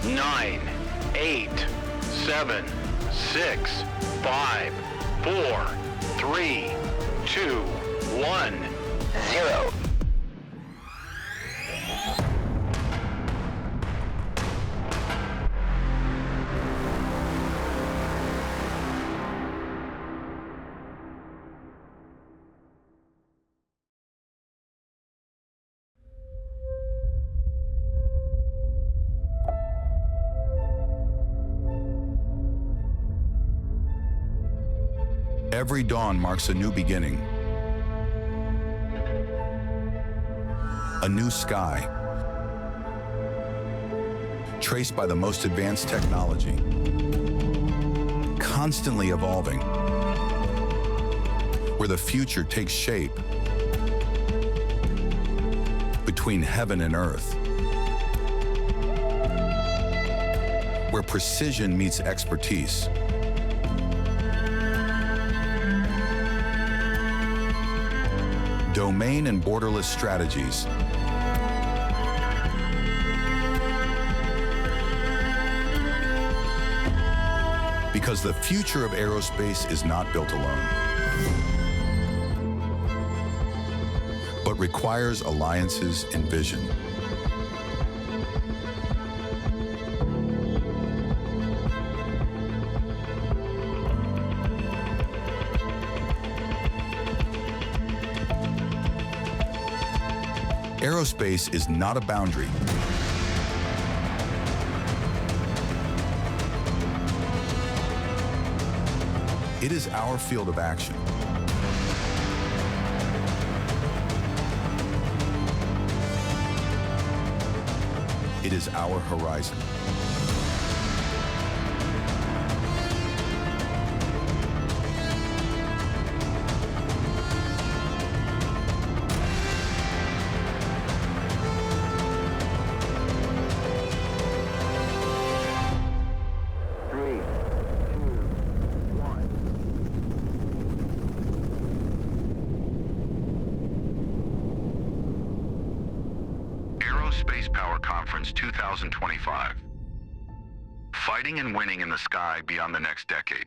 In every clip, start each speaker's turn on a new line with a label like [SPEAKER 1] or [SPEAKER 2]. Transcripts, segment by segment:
[SPEAKER 1] 9, 8, 7, 6, 5, 4, 3, 2, 1, 0.
[SPEAKER 2] Every dawn marks a new beginning, a new sky, traced by the most advanced technology, constantly evolving, where the future takes shape between heaven and earth, where precision meets expertise. Domain and borderless strategies. Because the future of aerospace is not built alone, but requires alliances and vision. Aerospace is not a boundary. It is our field of action. It is our horizon.
[SPEAKER 3] AeroSpace Power Conference 2025. Fighting and winning in the sky beyond the next decade.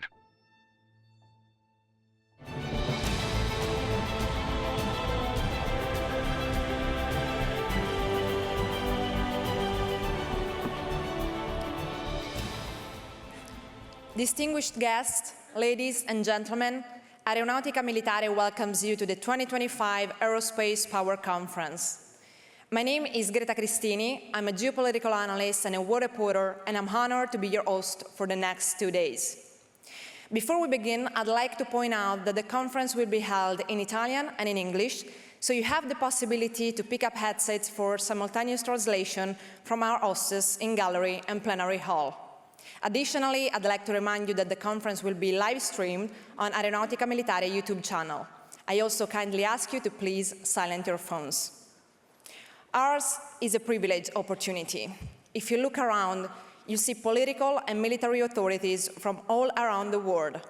[SPEAKER 4] Distinguished guests, ladies and gentlemen, Aeronautica Militare welcomes you to the 2025 AeroSpace Power Conference. My name is Greta Cristini. I'm a geopolitical analyst and a war reporter, and I'm honored to be your host for the next 2 days. Before we begin, I'd like to point out that the conference will be held in Italian and in English, so you have the possibility to pick up headsets for simultaneous translation from our hosts in gallery and plenary hall. Additionally, I'd like to remind you that the conference will be live-streamed on Aeronautica Militare YouTube channel. I also kindly ask you to please silence your phones. Ours is a privileged opportunity. If you look around, you see political and military authorities from all around the world,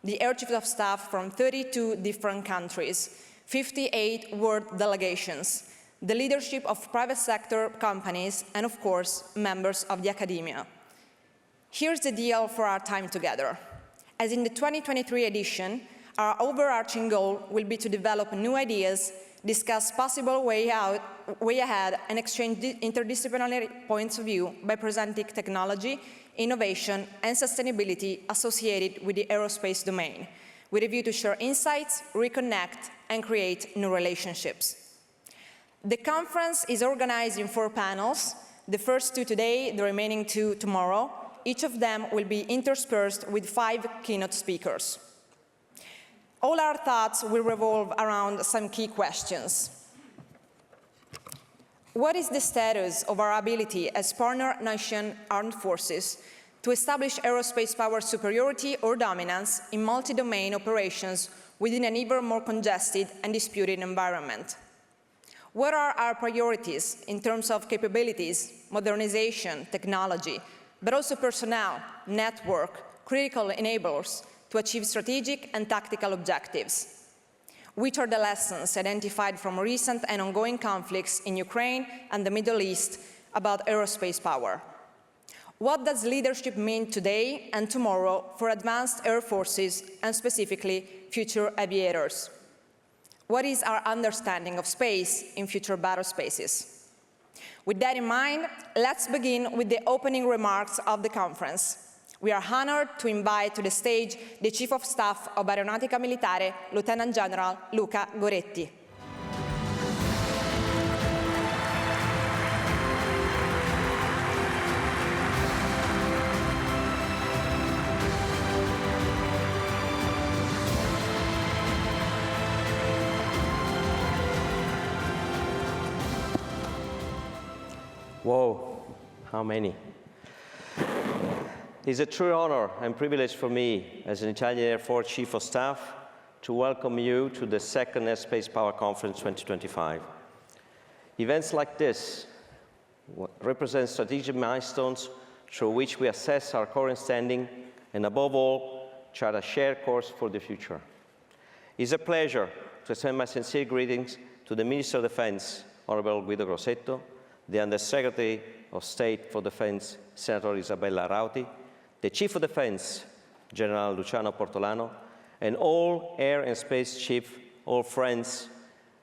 [SPEAKER 4] the air chiefs of staff from 32 different countries, 58 world delegations, the leadership of private sector companies, and of course, members of the academia. Here's the deal for our time together. As in the 2023 edition, our overarching goal will be to develop new ideas, discuss possible way ahead, and exchange interdisciplinary points of view by presenting technology, innovation, and sustainability associated with the aerospace domain, with a view to share insights, reconnect, and create new relationships. The conference is organized in 4 panels, the first 2 today, the remaining 2 tomorrow. Each of them will be interspersed with 5 keynote speakers. All our thoughts will revolve around some key questions. What is the status of our ability as partner nation armed forces to establish aerospace power superiority or dominance in multi-domain operations within an ever more congested and disputed environment? What are our priorities in terms of capabilities, modernization, technology, but also personnel, network, critical enablers to achieve strategic and tactical objectives? Which are the lessons identified from recent and ongoing conflicts in Ukraine and the Middle East about aerospace power? What does leadership mean today and tomorrow for advanced air forces and specifically future aviators? What is our understanding of space in future battle spaces? With that in mind, let's begin with the opening remarks of the conference. We are honored to invite to the stage the Chief of Staff of Aeronautica Militare, Lieutenant General Luca Goretti.
[SPEAKER 5] Whoa, how many? It's a true honor and privilege for me, as an Italian Air Force Chief of Staff, to welcome you to the second AeroSpace Power Conference 2025. Events like this represent strategic milestones through which we assess our current standing and, above all, chart a shared course for the future. It's a pleasure to send my sincere greetings to the Minister of Defense, Honorable Guido Crosetto, the Undersecretary of State for Defense, Senator Isabella Rauti, the Chief of Defense, General Luciano Portolano, and all air and space chiefs, all friends,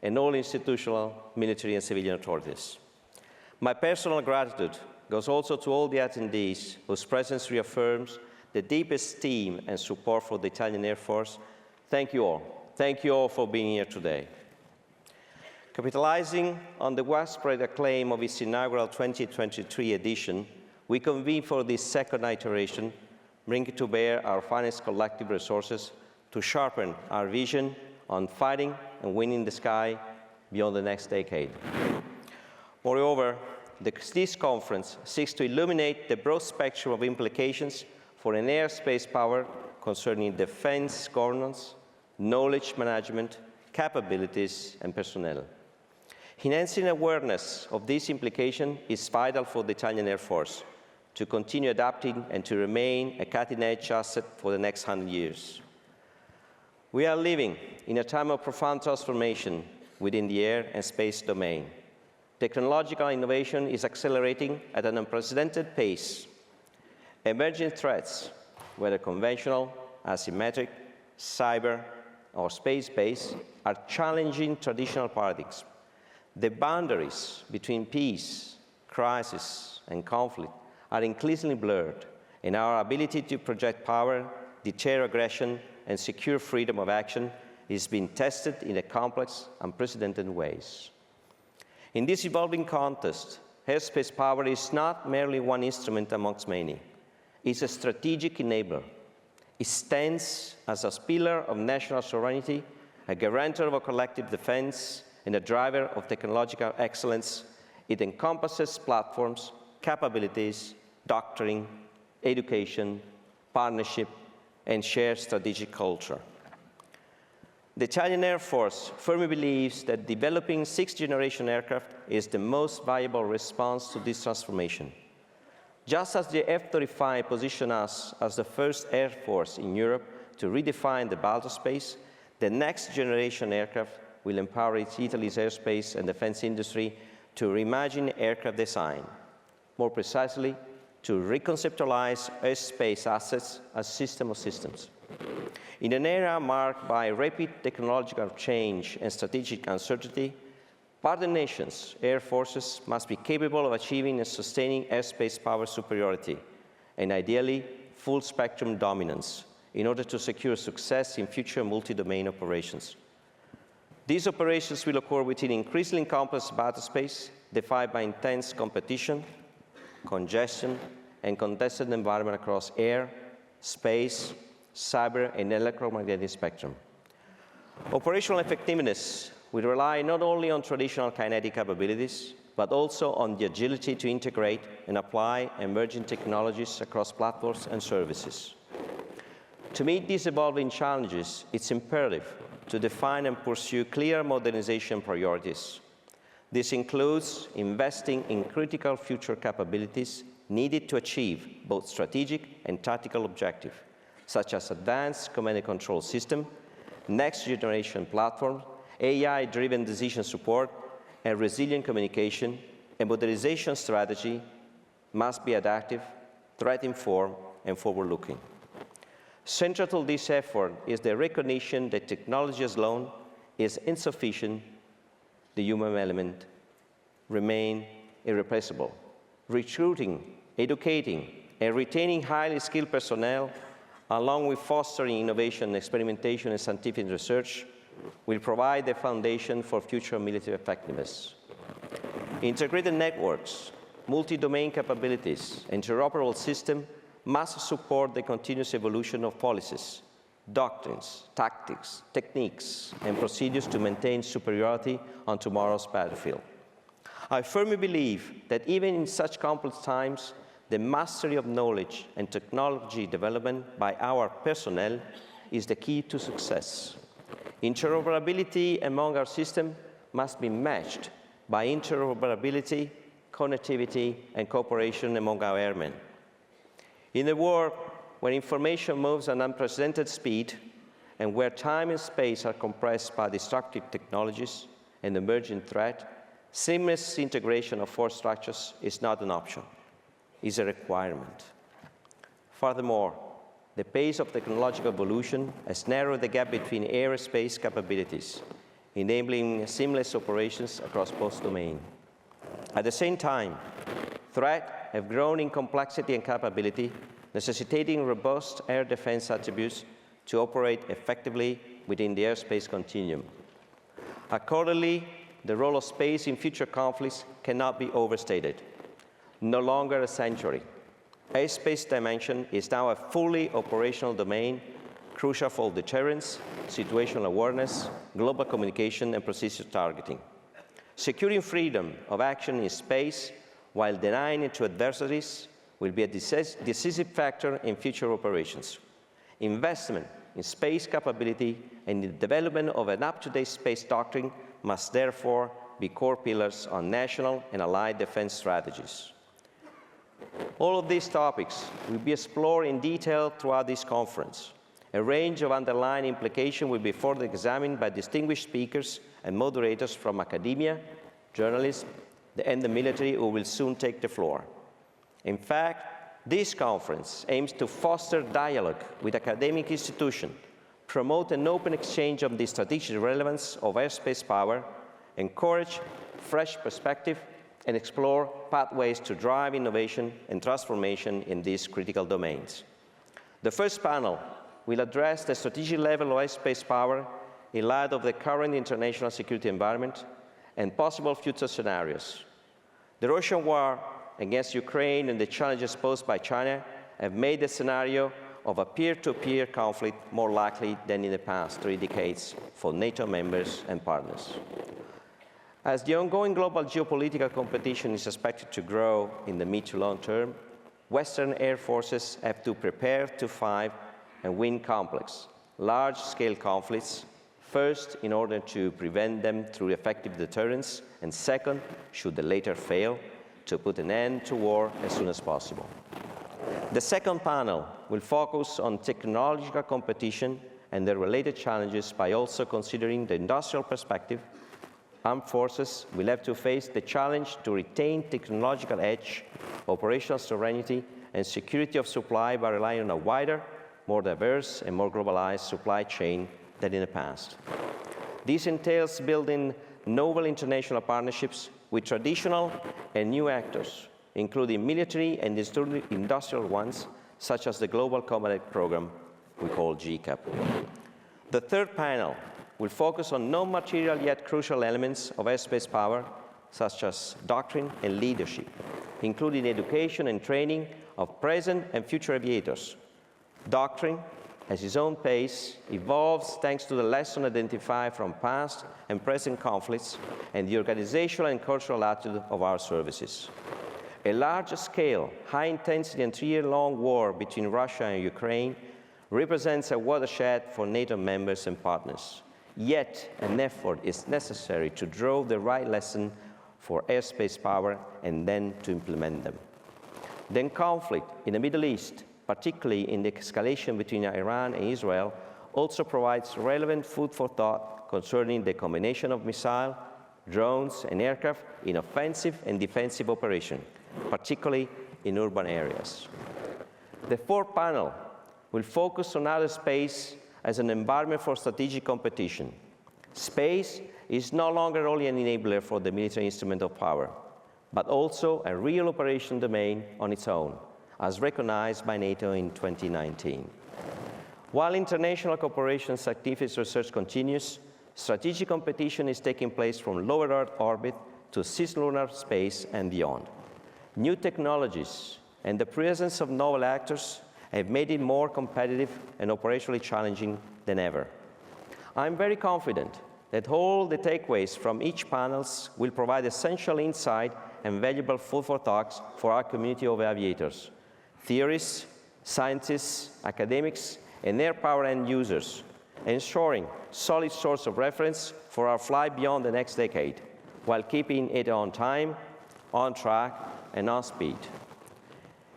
[SPEAKER 5] and all institutional, military, and civilian authorities. My personal gratitude goes also to all the attendees whose presence reaffirms the deep esteem and support for the Italian Air Force. Thank you all. Thank you all for being here today. Capitalizing on the widespread acclaim of its inaugural 2023 edition, we convene for this second iteration, bringing to bear our finest collective resources to sharpen our vision on fighting and winning the sky beyond the next decade. Moreover, this conference seeks to illuminate the broad spectrum of implications for an airspace power concerning defense governance, knowledge management, capabilities, and personnel. Enhancing awareness of this implication is vital for the Italian Air Force to continue adapting and to remain a cutting-edge asset for the next 100 years. We are living in a time of profound transformation within the air and space domain. Technological innovation is accelerating at an unprecedented pace. Emerging threats, whether conventional, asymmetric, cyber, or space-based, are challenging traditional paradigms. The boundaries between peace, crisis, and conflict are increasingly blurred, and our ability to project power, deter aggression, and secure freedom of action is being tested in a complex, unprecedented ways. In this evolving context, airspace power is not merely one instrument amongst many. It's a strategic enabler. It stands as a pillar of national sovereignty, a guarantor of a collective defense, and a driver of technological excellence. It encompasses platforms, capabilities, doctrine, education, partnership, and shared strategic culture. The Italian Air Force firmly believes that developing sixth-generation aircraft is the most viable response to this transformation. Just as the F-35 positioned us as the first air force in Europe to redefine the battle space, the next-generation aircraft will empower Italy's airspace and defense industry to reimagine aircraft design, more precisely, to reconceptualize airspace assets as system of systems. In an era marked by rapid technological change and strategic uncertainty, partner nations' air forces must be capable of achieving and sustaining airspace power superiority, and ideally, full-spectrum dominance, in order to secure success in future multi-domain operations. These operations will occur within increasingly complex battle space, defined by intense competition, congestion, and contested environment across air, space, cyber, and electromagnetic spectrum. Operational effectiveness will rely not only on traditional kinetic capabilities, but also on the agility to integrate and apply emerging technologies across platforms and services. To meet these evolving challenges, it's imperative to define and pursue clear modernization priorities. This includes investing in critical future capabilities needed to achieve both strategic and tactical objectives, such as advanced command and control system, next-generation platform, AI-driven decision support, and resilient communication. And modernization strategy must be adaptive, threat-informed, and forward-looking. Central to this effort is the recognition that technology alone is insufficient. The human element remains irreplaceable. Recruiting, educating, and retaining highly skilled personnel, along with fostering innovation, experimentation, and scientific research, will provide the foundation for future military effectiveness. Integrated networks, multi-domain capabilities, and interoperable systems must support the continuous evolution of policies, doctrines, tactics, techniques, and procedures to maintain superiority on tomorrow's battlefield. I firmly believe that even in such complex times, the mastery of knowledge and technology development by our personnel is the key to success. Interoperability among our systems must be matched by interoperability, connectivity, and cooperation among our airmen. In a world where information moves at unprecedented speed and where time and space are compressed by destructive technologies and emerging threat, seamless integration of force structures is not an option. It's a requirement. Furthermore, the pace of technological evolution has narrowed the gap between aerospace capabilities, enabling seamless operations across both domains. At the same time, threats have grown in complexity and capability, necessitating robust air defense attributes to operate effectively within the airspace continuum. Accordingly, the role of space in future conflicts cannot be overstated. No longer a sanctuary, airspace dimension is now a fully operational domain, crucial for deterrence, situational awareness, global communication, and precision targeting. Securing freedom of action in space while denying it to adversaries will be a decisive factor in future operations. Investment in space capability and the development of an up-to-date space doctrine must therefore be core pillars on national and allied defense strategies. All of these topics will be explored in detail throughout this conference. A range of underlying implications will be further examined by distinguished speakers and moderators from academia, journalists, and the military who will soon take the floor. In fact, this conference aims to foster dialogue with academic institutions, promote an open exchange on the strategic relevance of airspace power, encourage fresh perspective, and explore pathways to drive innovation and transformation in these critical domains. The first panel will address the strategic level of airspace power in light of the current international security environment and possible future scenarios. The Russian war against Ukraine and the challenges posed by China have made the scenario of a peer-to-peer conflict more likely than in the past 3 decades for NATO members and partners. As the ongoing global geopolitical competition is expected to grow in the mid to long term, Western air forces have to prepare to fight and win complex, large-scale conflicts, first, in order to prevent them through effective deterrence, and second, should the latter fail, to put an end to war as soon as possible. The second panel will focus on technological competition and the related challenges by also considering the industrial perspective. Armed forces will have to face the challenge to retain technological edge, operational sovereignty, and security of supply by relying on a wider, more diverse, and more globalized supply chain than in the past. This entails building novel international partnerships with traditional and new actors, including military and industrial ones, such as the Global Combat Program we call GCAP. The third panel will focus on non-material yet crucial elements of airspace power, such as doctrine and leadership, including education and training of present and future aviators. Doctrine, at its own pace, evolves thanks to the lessons identified from past and present conflicts and the organizational and cultural attitude of our services. A large-scale, high-intensity and 3-year-long war between Russia and Ukraine represents a watershed for NATO members and partners. Yet, an effort is necessary to draw the right lesson for airspace power and then to implement them. Then conflict in the Middle East, particularly in the escalation between Iran and Israel, also provides relevant food for thought concerning the combination of missiles, drones, and aircraft in offensive and defensive operations, particularly in urban areas. The fourth panel will focus on outer space as an environment for strategic competition. Space is no longer only an enabler for the military instrument of power, but also a real operation domain on its own, as recognized by NATO in 2019. While international cooperation scientific research continues, strategic competition is taking place from low Earth orbit to cislunar space and beyond. New technologies and the presence of novel actors have made it more competitive and operationally challenging than ever. I'm very confident that all the takeaways from each panel will provide essential insight and valuable food for thought for our community of aviators, theorists, scientists, academics, and air power end users, ensuring solid source of reference for our flight beyond the next decade, while keeping it on time, on track, and on speed.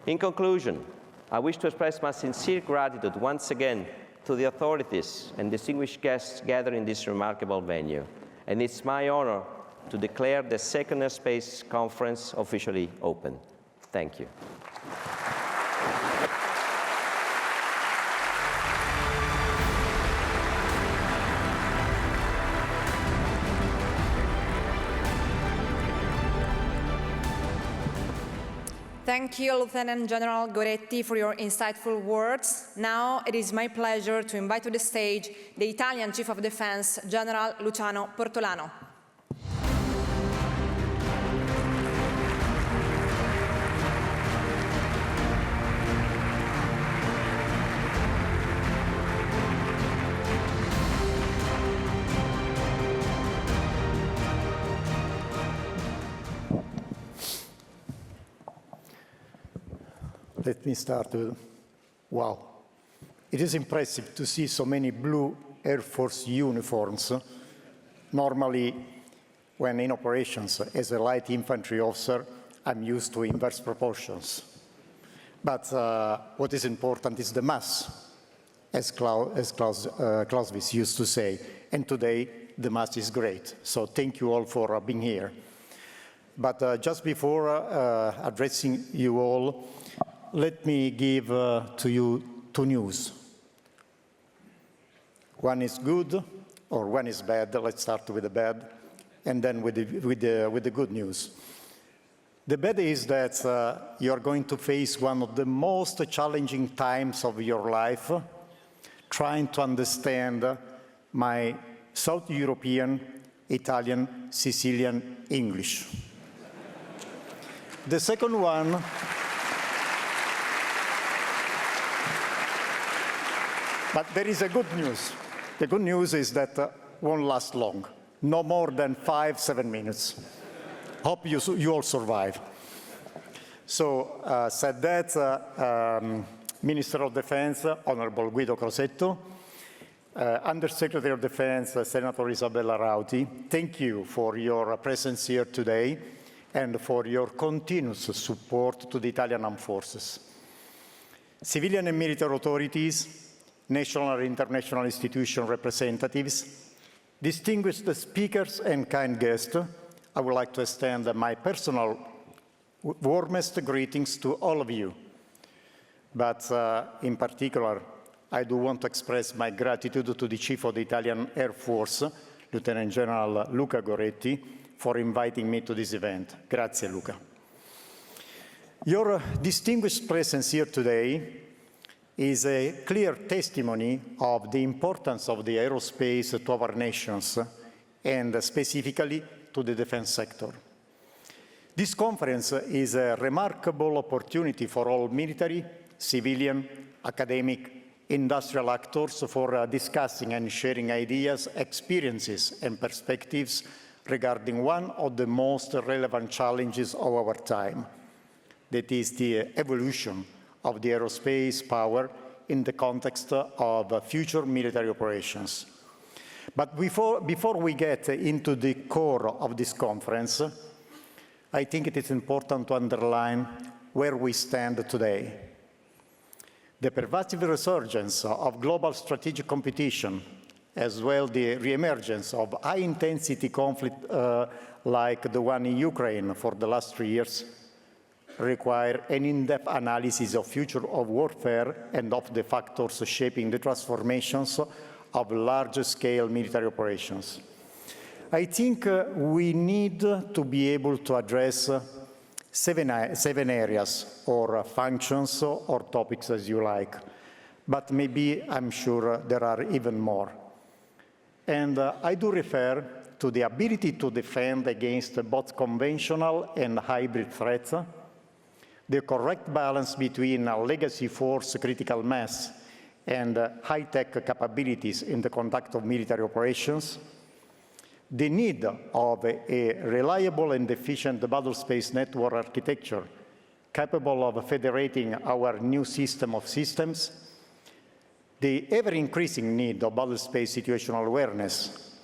[SPEAKER 5] In conclusion, I wish to express my sincere gratitude once again to the authorities and distinguished guests gathered in this remarkable venue. And it's my honor to declare the second AeroSpace Conference officially open. Thank you.
[SPEAKER 4] Thank you, Lieutenant General Goretti, for your insightful words. Now it is my pleasure to invite to the stage the Italian Chief of Defense, General Luciano Portolano.
[SPEAKER 6] Let me start with, wow. It is impressive to see so many blue Air Force uniforms. Normally, when in operations as a light infantry officer, I'm used to inverse proportions. But what is important is the mass, as Clausewitz used to say. And today, the mass is great. So thank you all for being here. But just before addressing you all, let me give to you two news. One is good, or one is bad. Let's start with the bad, and then with the good news. The bad is that you are going to face one of the most challenging times of your life, trying to understand my South European, Italian, Sicilian English. The second one, but there is a good news. The good news is that won't last long, no more than 5-7 minutes. Hope you all survive. So, said that, Minister of Defense, Honorable Guido Crosetto, Undersecretary of Defense, Senator Isabella Rauti, thank you for your presence here today and for your continuous support to the Italian Armed Forces. Civilian and military authorities, national and international institution representatives, distinguished speakers and kind guests, I would like to extend my personal warmest greetings to all of you. But in particular, I do want to express my gratitude to the Chief of the Italian Air Force, Lieutenant General Luca Goretti, for inviting me to this event. Grazie, Luca. Your distinguished presence here today is a clear testimony of the importance of the aerospace to our nations, and specifically to the defense sector. This conference is a remarkable opportunity for all military, civilian, academic, industrial actors for discussing and sharing ideas, experiences, and perspectives regarding one of the most relevant challenges of our time, that is the evolution of the aerospace power in the context of future military operations. But before we get into the core of this conference, I think it is important to underline where we stand today. The pervasive resurgence of global strategic competition, as well the reemergence of high-intensity conflict like the one in Ukraine for the last 3 years, require an in-depth analysis of future of warfare and of the factors shaping the transformations of large-scale military operations. I think we need to be able to address seven areas, or functions, or topics as you like. But maybe I'm sure there are even more. And I do refer to the ability to defend against both conventional and hybrid threats, the correct balance between a legacy force critical mass and high-tech capabilities in the conduct of military operations, the need of a reliable and efficient battlespace network architecture capable of federating our new system of systems, the ever-increasing need of battlespace situational awareness,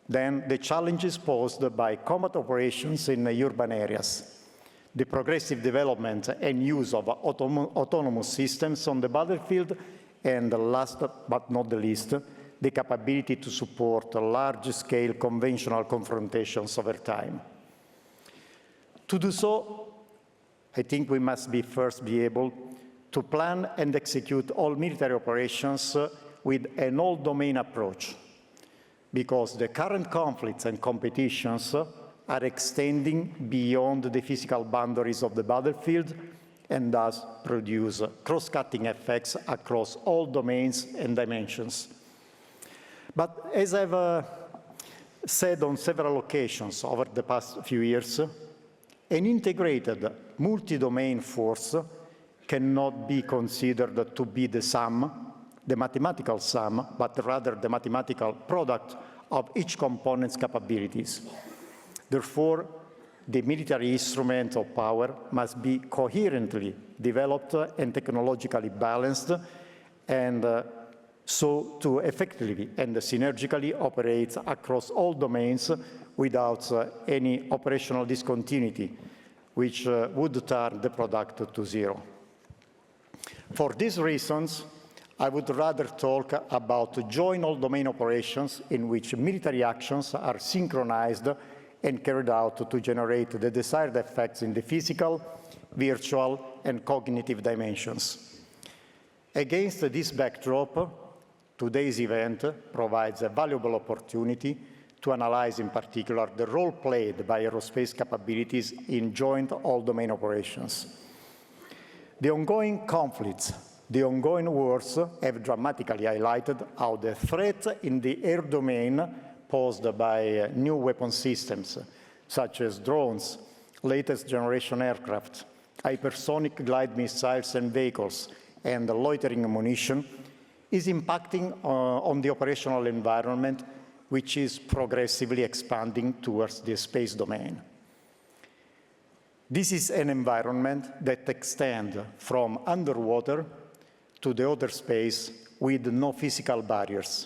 [SPEAKER 6] then the challenges posed by combat operations in urban areas, the progressive development and use of autonomous systems on the battlefield, and last but not the least, the capability to support large-scale conventional confrontations over time. To do so, I think we must first be able to plan and execute all military operations with an all-domain approach, because the current conflicts and competitions are extending beyond the physical boundaries of the battlefield and thus produce cross-cutting effects across all domains and dimensions. But as I've said on several occasions over the past few years, an integrated multi-domain force cannot be considered to be the sum, the mathematical sum, but rather the mathematical product of each component's capabilities. Therefore, the military instrument of power must be coherently developed and technologically balanced, and so to effectively and synergically operate across all domains without any operational discontinuity, which would turn the product to zero. For these reasons, I would rather talk about joint all-domain operations in which military actions are synchronized and carried out to generate the desired effects in the physical, virtual, and cognitive dimensions. Against this backdrop, today's event provides a valuable opportunity to analyze in particular the role played by aerospace capabilities in joint all-domain operations. The ongoing conflicts, the ongoing wars have dramatically highlighted how the threat in the air domain posed by new weapon systems, such as drones, latest generation aircraft, hypersonic glide missiles and vehicles, and loitering ammunition, is impacting on the operational environment, which is progressively expanding towards the space domain. This is an environment that extends from underwater to the outer space with no physical barriers.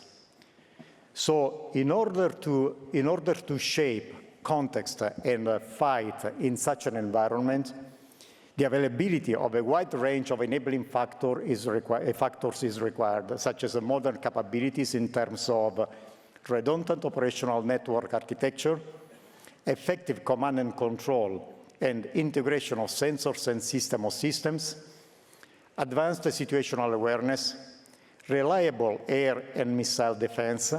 [SPEAKER 6] So in order to shape context and fight in such an environment, the availability of a wide range of enabling factors is required, such as modern capabilities in terms of redundant operational network architecture, effective command and control, and integration of sensors and system of systems, advanced situational awareness, reliable air and missile defense,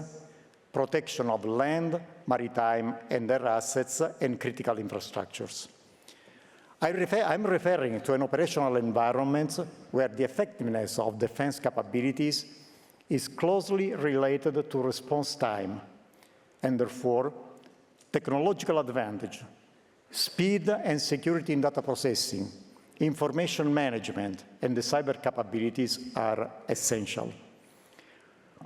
[SPEAKER 6] protection of land, maritime, and air assets, and critical infrastructures. I'm referring to an operational environment where the effectiveness of defense capabilities is closely related to response time, and therefore technological advantage, speed and security in data processing, information management, and the cyber capabilities are essential.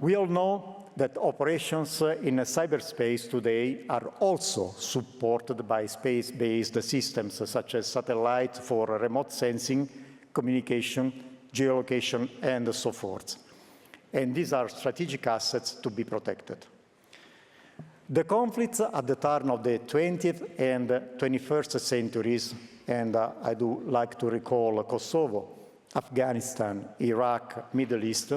[SPEAKER 6] We all know that operations in cyberspace today are also supported by space-based systems such as satellite for remote sensing, communication, geolocation, and so forth. And these are strategic assets to be protected. The conflicts at the turn of the 20th and 21st centuries, and I do like to recall Kosovo, Afghanistan, Iraq, Middle East,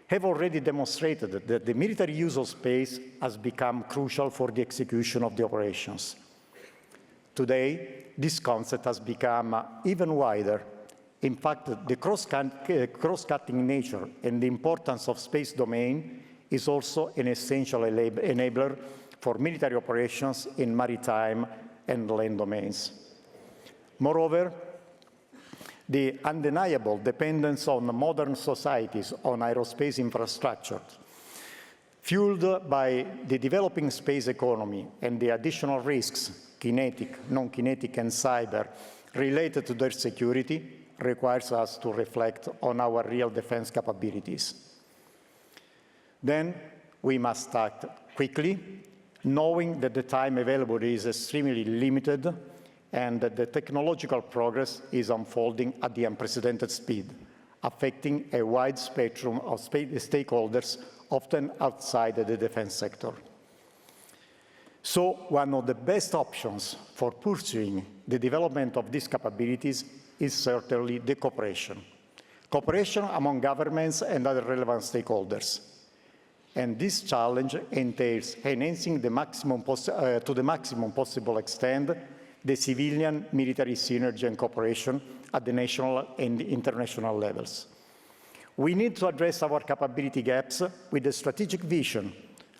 [SPEAKER 6] have already demonstrated that the military use of space has become crucial for the execution of the operations. Today, this concept has become even wider. In fact, the cross-cutting nature and the importance of space domain is also an essential enabler for military operations in maritime and land domains. Moreover, the undeniable dependence on modern societies on aerospace infrastructure, fueled by the developing space economy and the additional risks, kinetic, non-kinetic, and cyber, related to their security, requires us to reflect on our real defense capabilities. Then we must act quickly, knowing that the time available is extremely limited and that the technological progress is unfolding at the unprecedented speed, affecting a wide spectrum of stakeholders, often outside the defense sector. So one of the best options for pursuing the development of these capabilities is certainly the cooperation. Cooperation among governments and other relevant stakeholders. And this challenge entails enhancing to the maximum possible extent the civilian-military synergy and cooperation at the national and international levels. We need to address our capability gaps with a strategic vision,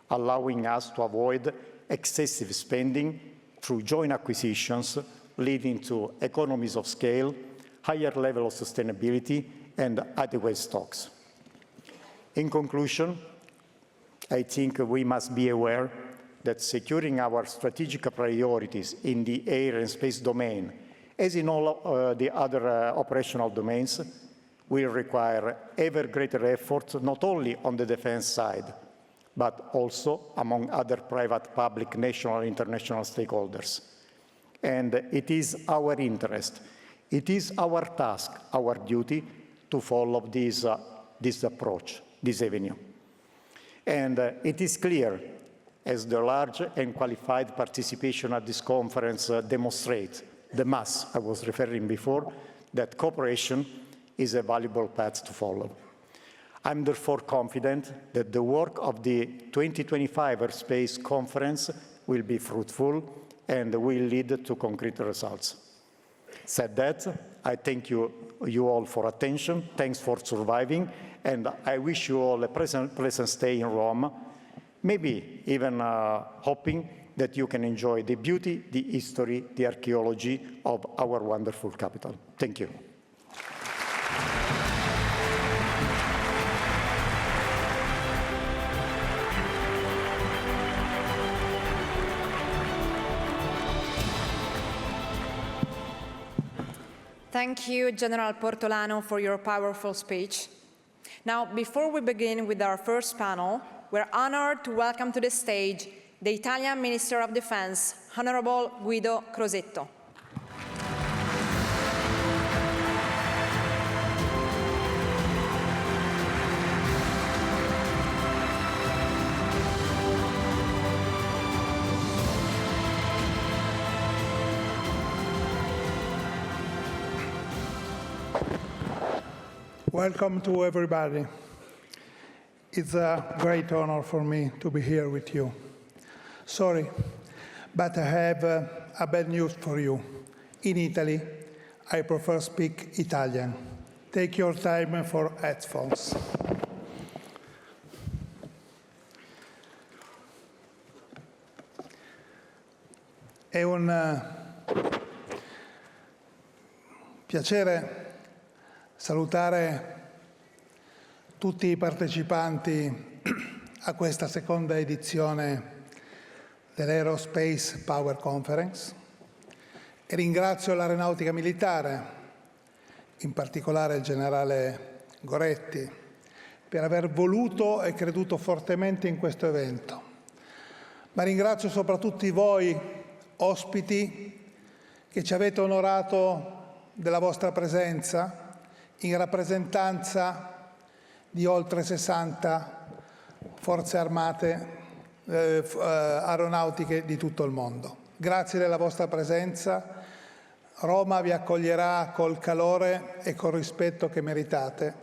[SPEAKER 6] allowing us to avoid excessive spending through joint acquisitions, leading to economies of scale, higher level of sustainability, and adequate stocks. In conclusion, I think we must be aware that securing our strategic priorities in the air and space domain, as in all the other operational domains, will require ever greater effort, not only on the defense side, but also among other private, public, national, and international stakeholders. And it is our interest, it is our task, our duty to follow this approach, this avenue. And it is clear, as the large and qualified participation at this conference demonstrates, the mass I was referring before, that cooperation is a valuable path to follow. I'm therefore confident that the work of the 2025 AeroSpace Conference will be fruitful and will lead to concrete results. Said that, I thank you all for attention, thanks for surviving, and I wish you all a pleasant stay in Rome, maybe even hoping that you can enjoy the beauty, the history, the archaeology of our wonderful capital. Thank you.
[SPEAKER 4] Thank you, General Portolano, for your powerful speech. Now, before we begin with our first panel, we're honored to welcome to the stage the Italian Minister of Defense, Honorable Guido Crosetto.
[SPEAKER 7] Welcome to everybody. It's a great honor for me to be here with you. Sorry, but I have a bad news for you. In Italy, I prefer speak Italian. Take your time for headphones. È un piacere salutare tutti i partecipanti a questa seconda edizione dell'AeroSpace Power Conference e ringrazio l'Aeronautica Militare, in particolare il generale Goretti, per aver voluto e creduto fortemente in questo evento. Ma ringrazio soprattutto voi, ospiti, che ci avete onorato della vostra presenza in rappresentanza di oltre 60 forze armate aeronautiche di tutto il mondo. Grazie della vostra presenza. Roma vi accoglierà col calore e col rispetto che meritate.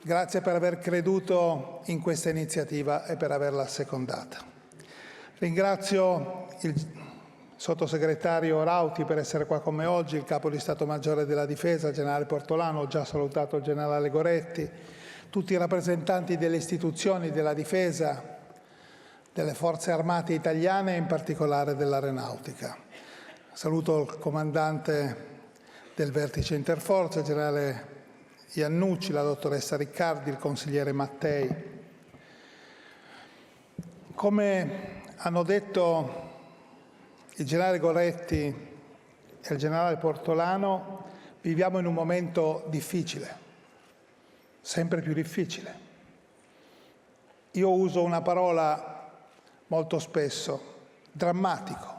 [SPEAKER 7] Grazie per aver creduto in questa iniziativa e per averla assecondata. Ringrazio il sottosegretario Rauti per essere qua con me oggi, il capo di Stato Maggiore della Difesa, il generale Portolano, ho già salutato il generale Goretti, tutti i rappresentanti delle istituzioni della difesa, delle forze armate italiane e in particolare dell'Aeronautica. Saluto il comandante del vertice interforze, il generale Iannucci, la dottoressa Riccardi, il consigliere Mattei. Come hanno detto il generale Goretti e il generale Portolano, viviamo in un momento difficile, sempre più difficile. Io uso una parola molto spesso, drammatico,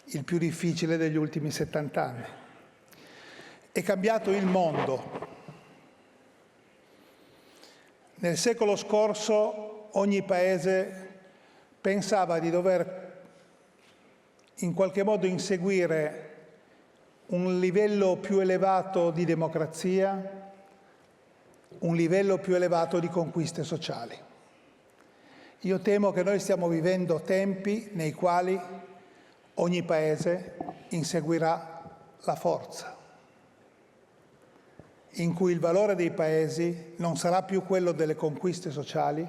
[SPEAKER 7] il più difficile degli ultimi 70 anni. È cambiato il mondo. Nel secolo scorso ogni paese pensava di dover in qualche modo inseguire un livello più elevato di democrazia, un livello più elevato di conquiste sociali. Io temo che noi stiamo vivendo tempi nei quali ogni paese inseguirà la forza, in cui il valore dei paesi non sarà più quello delle conquiste sociali,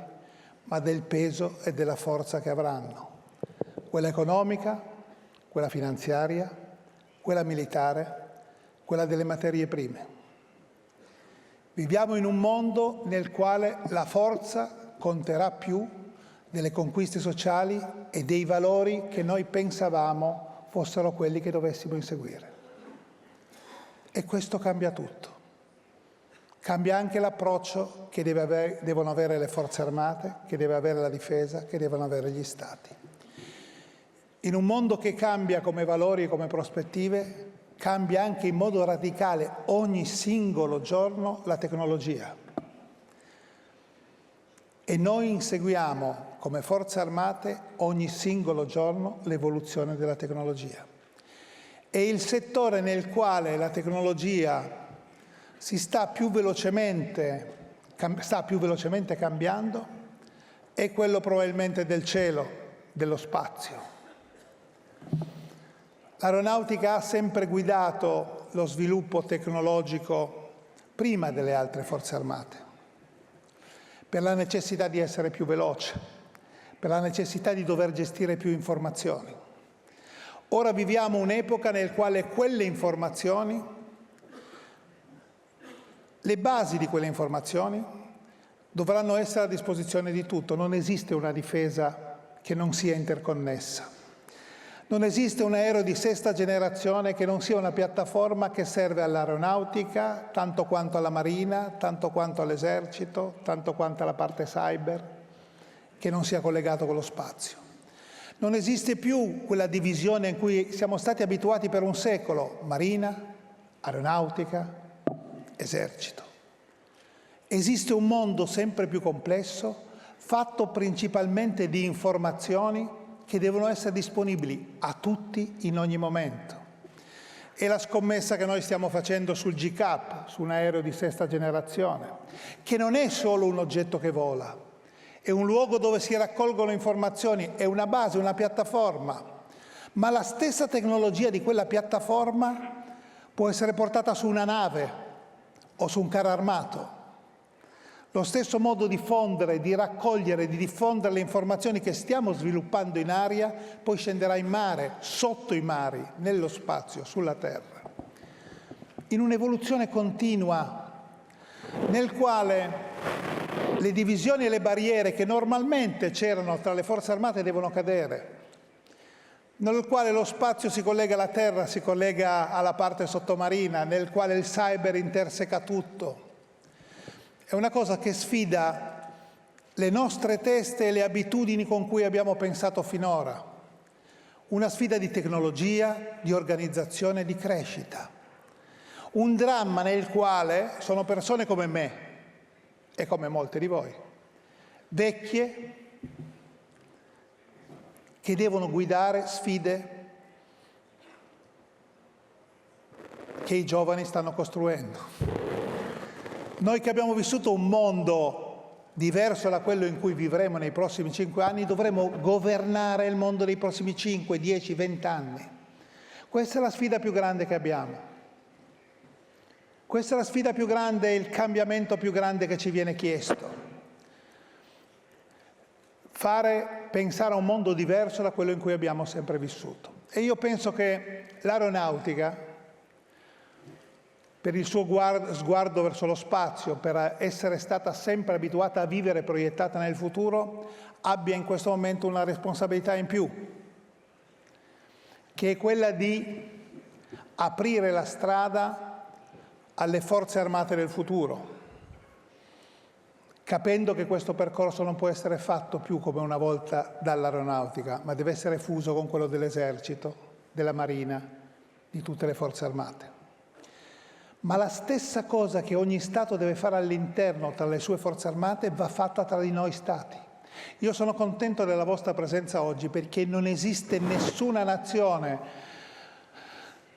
[SPEAKER 7] ma del peso e della forza che avranno, quella economica, quella finanziaria, quella militare, quella delle materie prime. Viviamo in un mondo nel quale la forza conterà più delle conquiste sociali e dei valori che noi pensavamo fossero quelli che dovessimo inseguire. E questo cambia tutto. Cambia anche l'approccio che devono avere le forze armate, che deve avere la difesa, che devono avere gli stati. In un mondo che cambia come valori e come prospettive, cambia anche in modo radicale ogni singolo giorno la tecnologia. E noi inseguiamo come forze armate ogni singolo giorno l'evoluzione della tecnologia. E il settore nel quale la tecnologia sta più velocemente cambiando è quello probabilmente del cielo, dello spazio. L'aeronautica ha sempre guidato lo sviluppo tecnologico prima delle altre forze armate, per la necessità di essere più veloce, per la necessità di dover gestire più informazioni. Ora viviamo un'epoca nel quale quelle informazioni, le basi di quelle informazioni, dovranno essere a disposizione di tutto. Non esiste una difesa che non sia interconnessa. Non esiste un aereo di sesta generazione che non sia una piattaforma che serve all'aeronautica, tanto quanto alla marina, tanto quanto all'esercito, tanto quanto alla parte cyber, che non sia collegato con lo spazio. Non esiste più quella divisione in cui siamo stati abituati per un secolo, marina, aeronautica, esercito. Esiste un mondo sempre più complesso, fatto principalmente di informazioni che devono essere disponibili a tutti in ogni momento. È la scommessa che noi stiamo facendo sul GCAP, su un aereo di sesta generazione, che non è solo un oggetto che vola, è un luogo dove si raccolgono informazioni, è una base, una piattaforma, ma la stessa tecnologia di quella piattaforma può essere portata su una nave o su un carro armato. Lo stesso modo di fondere, di raccogliere, di diffondere le informazioni che stiamo sviluppando in aria, poi scenderà in mare, sotto i mari, nello spazio, sulla Terra. In un'evoluzione continua, nel quale le divisioni e le barriere che normalmente c'erano tra le forze armate devono cadere, nel quale lo spazio si collega alla Terra, si collega alla parte sottomarina, nel quale il cyber interseca tutto. È una cosa che sfida le nostre teste e le abitudini con cui abbiamo pensato finora. Una sfida di tecnologia, di organizzazione, di crescita. Un dramma nel quale sono persone come me e come molte di voi, vecchie, che devono guidare sfide che i giovani stanno costruendo. Noi che abbiamo vissuto un mondo diverso da quello in cui vivremo nei prossimi 5 anni, dovremo governare il mondo nei prossimi 5, 10, 20 anni. Questa è la sfida più grande che abbiamo. Questa è la sfida più grande, il cambiamento più grande che ci viene chiesto. Pensare a un mondo diverso da quello in cui abbiamo sempre vissuto. E io penso che l'aeronautica, per il suo sguardo verso lo spazio, per essere stata sempre abituata a vivere proiettata nel futuro, abbia in questo momento una responsabilità in più, che è quella di aprire la strada alle forze armate del futuro, capendo che questo percorso non può essere fatto più come una volta dall'aeronautica, ma deve essere fuso con quello dell'esercito, della marina, di tutte le forze armate. Ma la stessa cosa che ogni Stato deve fare all'interno tra le sue forze armate va fatta tra di noi Stati. Io sono contento della vostra presenza oggi perché non esiste nessuna nazione,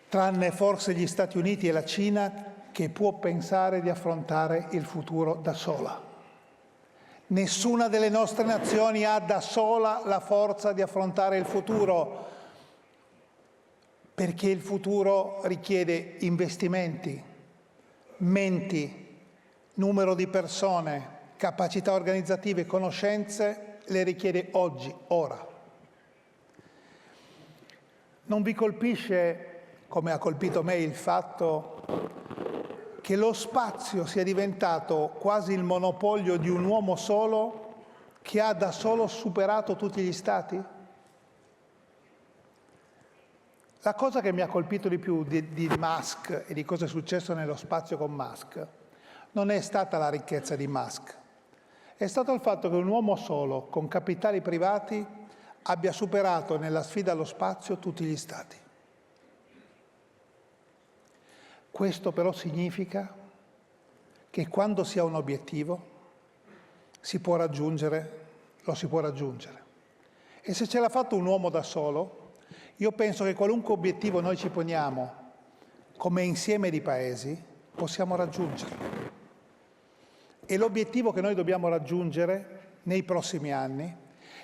[SPEAKER 7] tranne forse gli Stati Uniti e la Cina, che può pensare di affrontare il futuro da sola. Nessuna delle nostre nazioni ha da sola la forza di affrontare il futuro, perché il futuro richiede investimenti, menti, numero di persone, capacità organizzative, conoscenze, le richiede oggi, ora. Non vi colpisce, come ha colpito me, il fatto che lo spazio sia diventato quasi il monopolio di un uomo solo che ha da solo superato tutti gli Stati? La cosa che mi ha colpito di più di Musk e di cosa è successo nello spazio con Musk non è stata la ricchezza di Musk, è stato il fatto che un uomo solo, con capitali privati, abbia superato nella sfida allo spazio tutti gli Stati. Questo però significa che quando si ha un obiettivo si può raggiungere, lo si può raggiungere. E se ce l'ha fatto un uomo da solo, io penso che qualunque obiettivo noi ci poniamo come insieme di paesi, possiamo raggiungerlo. E l'obiettivo che noi dobbiamo raggiungere nei prossimi anni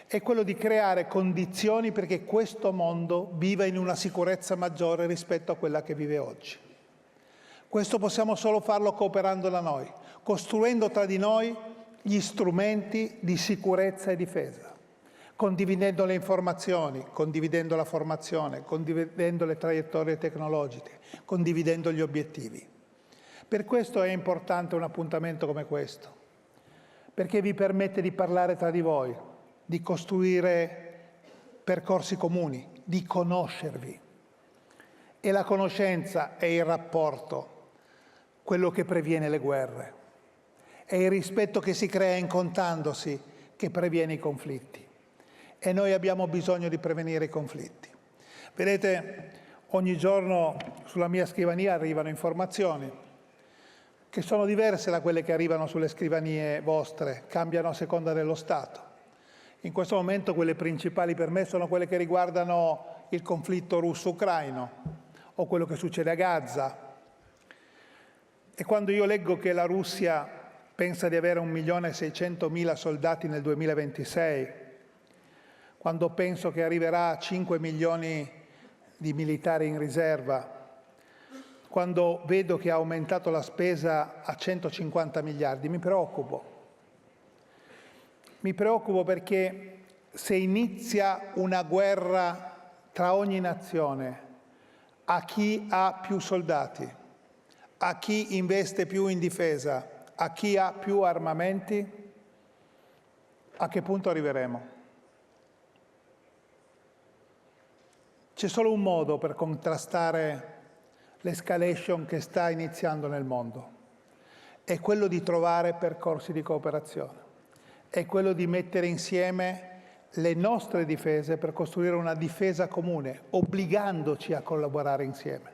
[SPEAKER 7] è quello di creare condizioni perché questo mondo viva in una sicurezza maggiore rispetto a quella che vive oggi. Questo possiamo solo farlo cooperando da noi, costruendo tra di noi gli strumenti di sicurezza e difesa, condividendo le informazioni, condividendo la formazione, condividendo le traiettorie tecnologiche, condividendo gli obiettivi. Per questo è importante un appuntamento come questo, perché vi permette di parlare tra di voi, di costruire percorsi comuni, di conoscervi. E la conoscenza è il rapporto, quello che previene le guerre. È il rispetto che si crea incontrandosi che previene i conflitti. E noi abbiamo bisogno di prevenire i conflitti. Vedete, ogni giorno sulla mia scrivania arrivano informazioni che sono diverse da quelle che arrivano sulle scrivanie vostre, cambiano a seconda dello Stato. In questo momento quelle principali per me sono quelle che riguardano il conflitto russo-ucraino o quello che succede a Gaza. E quando io leggo che la Russia pensa di avere 1.600.000 soldati nel 2026, quando penso che arriverà a 5 milioni di militari in riserva, quando vedo che ha aumentato la spesa a 150 miliardi, mi preoccupo. Mi preoccupo perché se inizia una guerra tra ogni nazione, a chi ha più soldati, a chi investe più in difesa, a chi ha più armamenti, a che punto arriveremo? C'è solo un modo per contrastare l'escalation che sta iniziando nel mondo, è quello di trovare percorsi di cooperazione, è quello di mettere insieme le nostre difese per costruire una difesa comune, obbligandoci a collaborare insieme.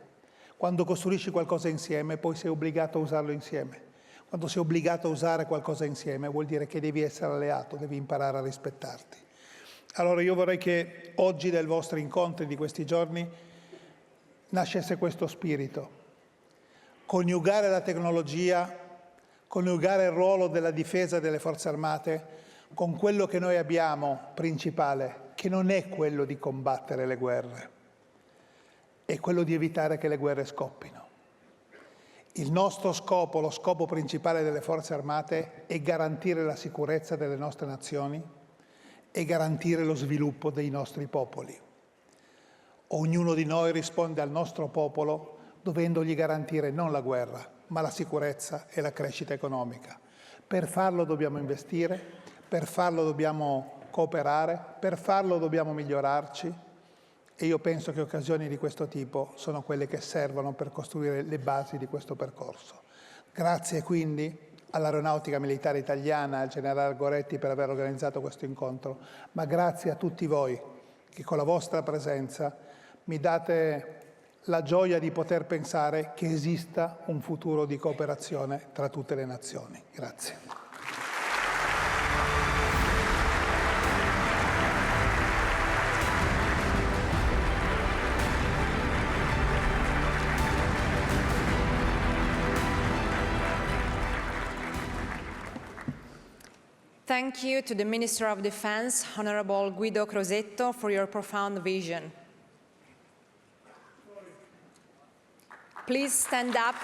[SPEAKER 7] Quando costruisci qualcosa insieme, poi sei obbligato a usarlo insieme. Quando sei obbligato a usare qualcosa insieme, vuol dire che devi essere alleato, devi imparare a rispettarti. Allora io vorrei che oggi, dai vostri incontri di questi giorni, nascesse questo spirito. Coniugare la tecnologia coniugare il ruolo della difesa delle forze armate con quello che noi abbiamo principale, che non è quello di combattere le guerre, è quello di evitare che le guerre scoppino. Il nostro scopo, lo scopo principale delle forze armate è garantire la sicurezza delle nostre nazioni e garantire lo sviluppo dei nostri popoli. Ognuno di noi risponde al nostro popolo dovendogli garantire non la guerra, ma la sicurezza e la crescita economica. Per farlo dobbiamo investire, per farlo dobbiamo cooperare, per farlo dobbiamo migliorarci e io penso che occasioni di questo tipo sono quelle che servono per costruire le basi di questo percorso. Grazie quindi all'Aeronautica Militare Italiana, al generale Goretti per aver organizzato questo incontro, ma grazie a tutti voi che con la vostra presenza mi date la gioia di poter pensare che esista un futuro di cooperazione tra tutte le nazioni. Grazie.
[SPEAKER 4] Thank you to the Minister of Defense, Honorable Guido Crosetto, for your profound vision. Please stand up.